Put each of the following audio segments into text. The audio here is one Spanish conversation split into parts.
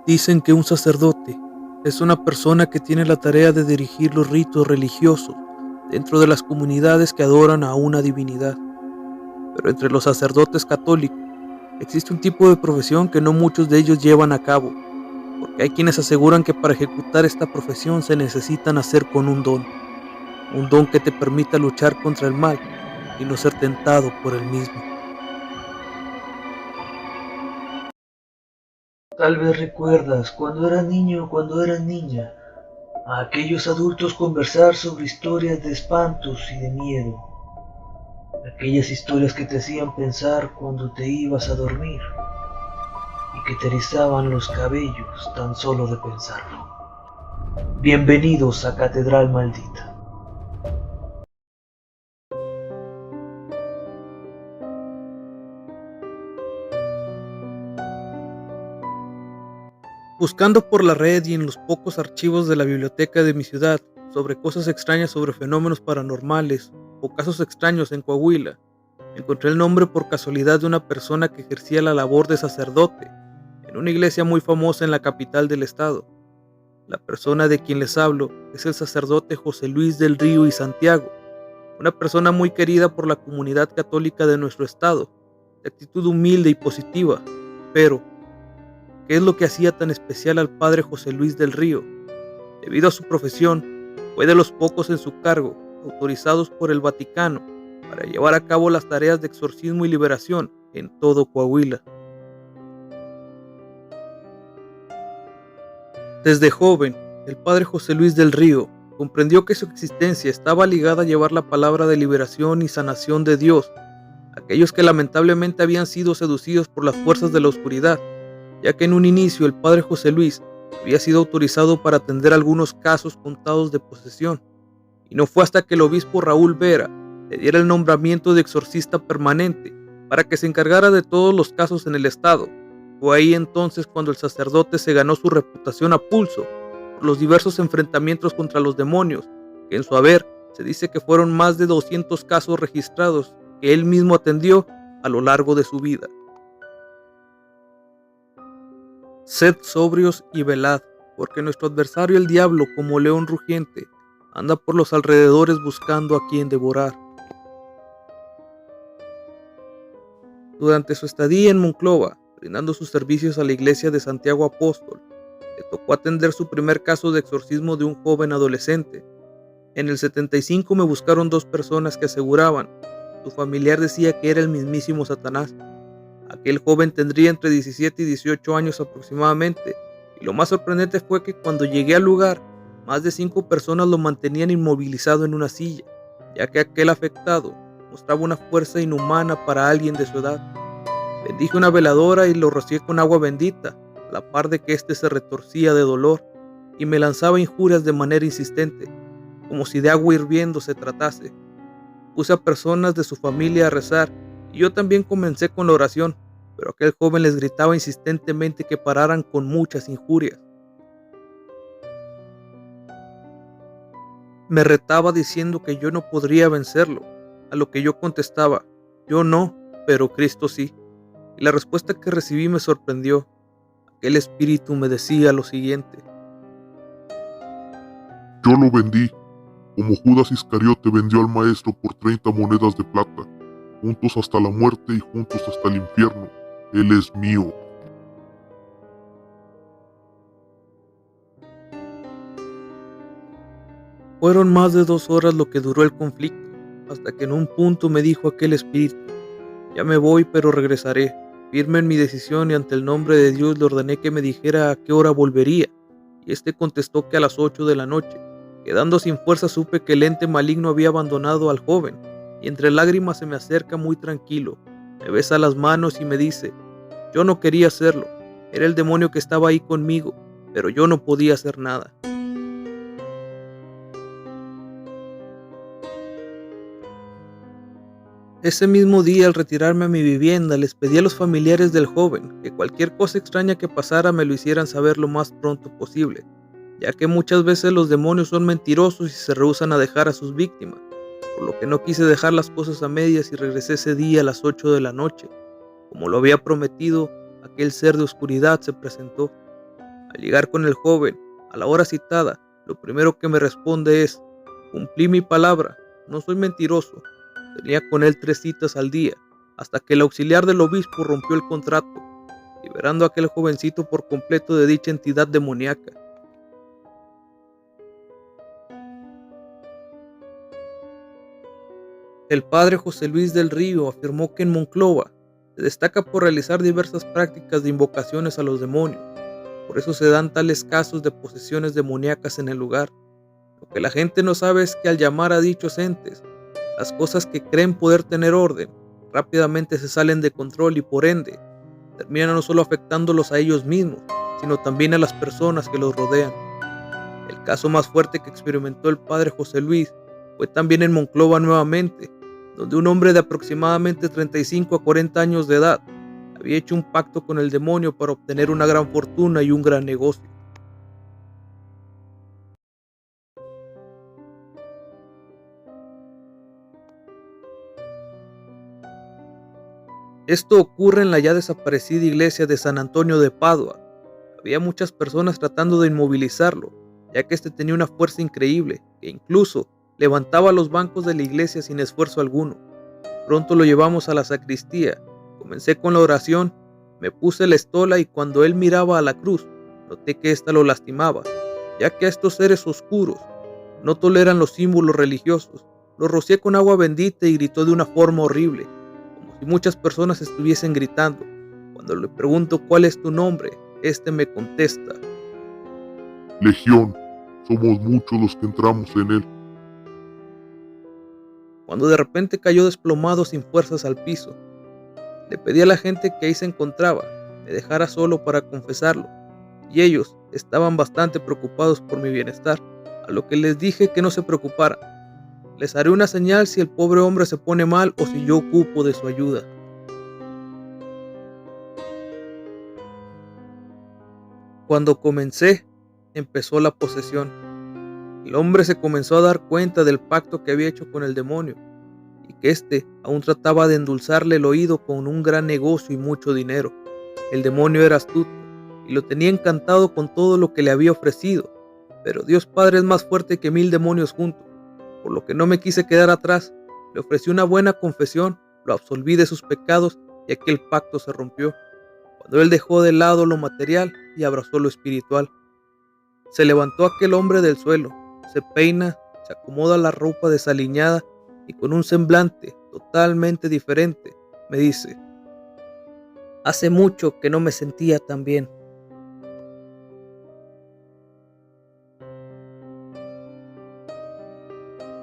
Dicen que un sacerdote es una persona que tiene la tarea de dirigir los ritos religiosos dentro de las comunidades que adoran a una divinidad. Pero entre los sacerdotes católicos existe un tipo de profesión que no muchos de ellos llevan a cabo, porque hay quienes aseguran que para ejecutar esta profesión se necesita nacer con un don que te permita luchar contra el mal y no ser tentado por el mismo. Tal vez recuerdas cuando eras niño o cuando eras niña a aquellos adultos conversar sobre historias de espantos y de miedo, aquellas historias que te hacían pensar cuando te ibas a dormir y que te erizaban los cabellos tan solo de pensarlo. Bienvenidos a Catedral Maldita. Buscando por la red y en los pocos archivos de la biblioteca de mi ciudad sobre cosas extrañas sobre fenómenos paranormales o casos extraños en Coahuila, encontré el nombre por casualidad de una persona que ejercía la labor de sacerdote en una iglesia muy famosa en la capital del estado. La persona de quien les hablo es el sacerdote José Luis del Río y Santiago, una persona muy querida por la comunidad católica de nuestro estado, de actitud humilde y positiva. Pero, ¿qué es lo que hacía tan especial al padre José Luis del Río? Debido a su profesión, fue de los pocos en su cargo, autorizados por el Vaticano, para llevar a cabo las tareas de exorcismo y liberación en todo Coahuila. Desde joven, el padre José Luis del Río comprendió que su existencia estaba ligada a llevar la palabra de liberación y sanación de Dios a aquellos que lamentablemente habían sido seducidos por las fuerzas de la oscuridad, ya que en un inicio el padre José Luis había sido autorizado para atender algunos casos contados de posesión, y no fue hasta que el obispo Raúl Vera le diera el nombramiento de exorcista permanente para que se encargara de todos los casos en el estado. Fue ahí entonces cuando el sacerdote se ganó su reputación a pulso por los diversos enfrentamientos contra los demonios, que en su haber se dice que fueron más de 200 casos registrados que él mismo atendió a lo largo de su vida. Sed sobrios y velad, porque nuestro adversario el diablo, como león rugiente, anda por los alrededores buscando a quien devorar. Durante su estadía en Monclova, brindando sus servicios a la iglesia de Santiago Apóstol, le tocó atender su primer caso de exorcismo de un joven adolescente. En el 75 me buscaron dos personas que aseguraban, su familiar decía que era el mismísimo Satanás. Aquel joven tendría entre 17 y 18 años aproximadamente, y lo más sorprendente fue que cuando llegué al lugar, más de 5 personas lo mantenían inmovilizado en una silla, ya que aquel afectado mostraba una fuerza inhumana para alguien de su edad. Bendije una veladora y lo rocié con agua bendita, a la par de que éste se retorcía de dolor y me lanzaba injurias de manera insistente, como si de agua hirviendo se tratase. Puse a personas de su familia a rezar y yo también comencé con la oración, pero aquel joven les gritaba insistentemente que pararan con muchas injurias. Me retaba diciendo que yo no podría vencerlo, a lo que yo contestaba, yo no, pero Cristo sí. Y la respuesta que recibí me sorprendió. Aquel espíritu me decía lo siguiente: Yo lo vendí, como Judas Iscariote vendió al maestro por 30 monedas de plata, juntos hasta la muerte y juntos hasta el infierno. Él es mío. Fueron más de 2 horas lo que duró el conflicto, hasta que en un punto me dijo aquel espíritu, ya me voy pero regresaré. Firme en mi decisión y ante el nombre de Dios le ordené que me dijera a qué hora volvería, y este contestó que a las 8 de la noche. Quedando sin fuerza supe que el ente maligno había abandonado al joven, y entre lágrimas se me acerca muy tranquilo, me besa las manos y me dice, yo no quería hacerlo, era el demonio que estaba ahí conmigo, pero yo no podía hacer nada. Ese mismo día, al retirarme a mi vivienda, les pedí a los familiares del joven que cualquier cosa extraña que pasara me lo hicieran saber lo más pronto posible, ya que muchas veces los demonios son mentirosos y se rehúsan a dejar a sus víctimas, por lo que no quise dejar las cosas a medias y regresé ese día a las 8 de la noche. Como lo había prometido, aquel ser de oscuridad se presentó. Al llegar con el joven, a la hora citada, lo primero que me responde es: cumplí mi palabra, no soy mentiroso. Tenía con él 3 citas al día, hasta que el auxiliar del obispo rompió el contrato, liberando a aquel jovencito por completo de dicha entidad demoníaca. El padre José Luis del Río afirmó que en Monclova se destaca por realizar diversas prácticas de invocaciones a los demonios. Por eso se dan tales casos de posesiones demoníacas en el lugar. Lo que la gente no sabe es que al llamar a dichos entes, las cosas que creen poder tener orden, rápidamente se salen de control y por ende, terminan no solo afectándolos a ellos mismos, sino también a las personas que los rodean. El caso más fuerte que experimentó el padre José Luis fue también en Monclova nuevamente, donde un hombre de aproximadamente 35 a 40 años de edad había hecho un pacto con el demonio para obtener una gran fortuna y un gran negocio. Esto ocurre en la ya desaparecida iglesia de San Antonio de Padua. Había muchas personas tratando de inmovilizarlo, ya que este tenía una fuerza increíble, que incluso levantaba los bancos de la iglesia sin esfuerzo alguno. Pronto lo llevamos a la sacristía, comencé con la oración, me puse la estola y cuando él miraba a la cruz, noté que ésta lo lastimaba, ya que a estos seres oscuros no toleran los símbolos religiosos. Lo rocié con agua bendita y gritó de una forma horrible, como si muchas personas estuviesen gritando. Cuando le pregunto cuál es tu nombre, este me contesta: Legión, somos muchos los que entramos en él. Cuando de repente cayó desplomado sin fuerzas al piso. Le pedí a la gente que ahí se encontraba, me dejara solo para confesarlo, y ellos estaban bastante preocupados por mi bienestar, a lo que les dije que no se preocuparan. Les haré una señal si el pobre hombre se pone mal o si yo ocupo de su ayuda. Cuando comencé, empezó la posesión. El hombre se comenzó a dar cuenta del pacto que había hecho con el demonio, y que éste aún trataba de endulzarle el oído con un gran negocio y mucho dinero. El demonio era astuto, y lo tenía encantado con todo lo que le había ofrecido, pero Dios Padre es más fuerte que 1000 demonios juntos, por lo que no me quise quedar atrás. Le ofrecí una buena confesión, lo absolví de sus pecados, y aquel pacto se rompió, cuando él dejó de lado lo material y abrazó lo espiritual. Se levantó aquel hombre del suelo, se peina, se acomoda la ropa desaliñada y con un semblante totalmente diferente me dice: hace mucho que no me sentía tan bien.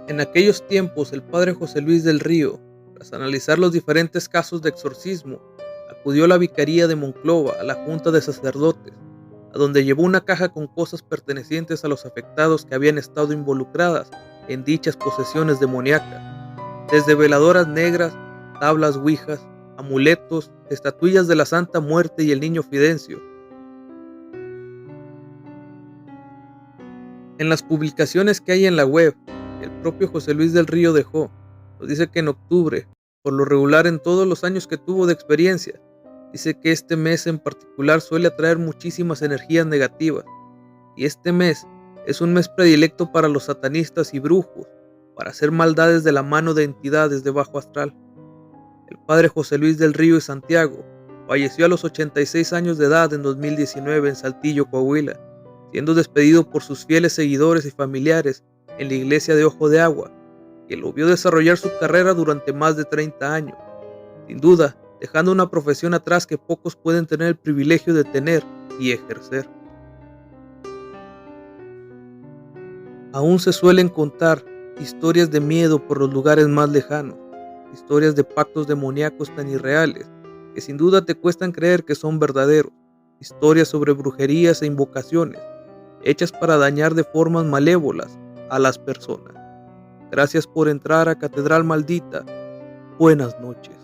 En aquellos tiempos el padre José Luis del Río, tras analizar los diferentes casos de exorcismo, acudió a la vicaría de Monclova, a la junta de sacerdotes, a donde llevó una caja con cosas pertenecientes a los afectados que habían estado involucradas en dichas posesiones demoníacas, desde veladoras negras, tablas ouijas, amuletos, estatuillas de la Santa Muerte y el Niño Fidencio. En las publicaciones que hay en la web, el propio José Luis del Río dejó, nos dice que en octubre, por lo regular en todos los años que tuvo de experiencia, dice que este mes en particular suele atraer muchísimas energías negativas, y este mes es un mes predilecto para los satanistas y brujos, para hacer maldades de la mano de entidades de bajo astral. El padre José Luis del Río y Santiago falleció a los 86 años de edad en 2019 en Saltillo, Coahuila, siendo despedido por sus fieles seguidores y familiares en la iglesia de Ojo de Agua, que lo vio desarrollar su carrera durante más de 30 años, sin duda dejando una profesión atrás que pocos pueden tener el privilegio de tener y ejercer. Aún se suelen contar historias de miedo por los lugares más lejanos, historias de pactos demoníacos tan irreales que sin duda te cuestan creer que son verdaderos, historias sobre brujerías e invocaciones hechas para dañar de formas malévolas a las personas. Gracias por entrar a Catedral Maldita. Buenas noches.